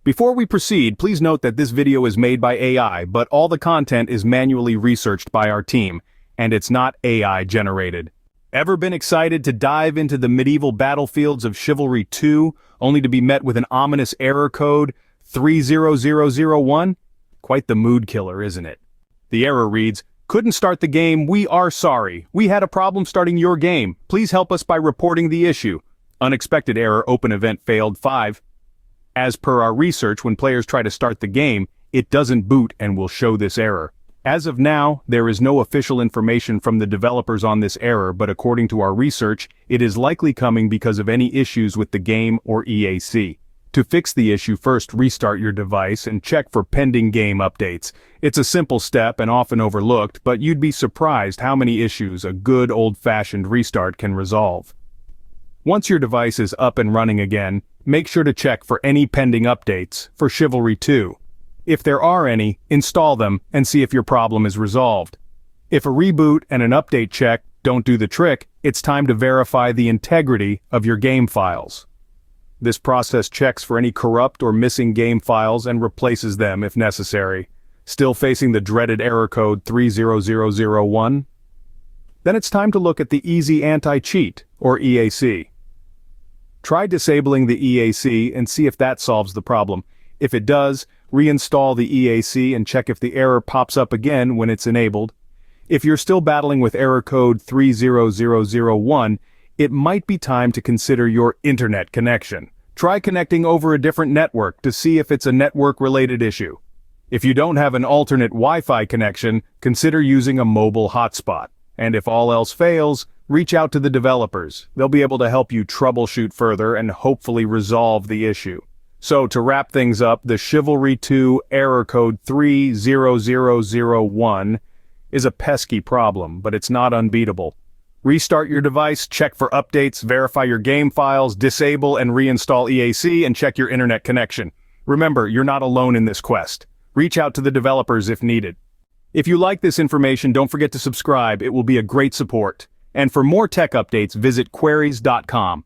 Before we proceed, please note that this video is made by AI, but all the content is manually researched by our team, and it's not AI generated. Ever been excited to dive into the medieval battlefields of Chivalry 2, only to be met with an ominous error code 30001? Quite the mood killer, isn't it? The error reads, "Couldn't start the game, we are sorry. We had a problem starting your game. Please help us by reporting the issue. Unexpected error, open event failed 5. As per our research, when players try to start the game, it doesn't boot and will show this error. As of now, there is no official information from the developers on this error, but according to our research, it is likely coming because of any issues with the game or EAC. To fix the issue, first restart your device and check for pending game updates. It's a simple step and often overlooked, but you'd be surprised how many issues a good old-fashioned restart can resolve. Once your device is up and running again, make sure to check for any pending updates for Chivalry 2. If there are any, install them and see if your problem is resolved. If a reboot and an update check don't do the trick, it's time to verify the integrity of your game files. This process checks for any corrupt or missing game files and replaces them if necessary. Still facing the dreaded error code 30001? Then it's time to look at the Easy Anti-Cheat, or EAC. Try disabling the EAC and see if that solves the problem. If it does, reinstall the EAC and check if the error pops up again when it's enabled. If you're still battling with error code 30001, it might be time to consider your internet connection. Try connecting over a different network to see if it's a network-related issue. If you don't have an alternate Wi-Fi connection, consider using a mobile hotspot. And if all else fails, reach out to the developers. They'll be able to help you troubleshoot further and hopefully resolve the issue. So to wrap things up, the Chivalry 2 error code 30001 is a pesky problem, but it's not unbeatable. Restart your device, check for updates, verify your game files, disable and reinstall EAC, and check your internet connection. Remember, you're not alone in this quest. Reach out to the developers if needed. If you like this information, don't forget to subscribe. It will be a great support. And for more tech updates, visit queries.com.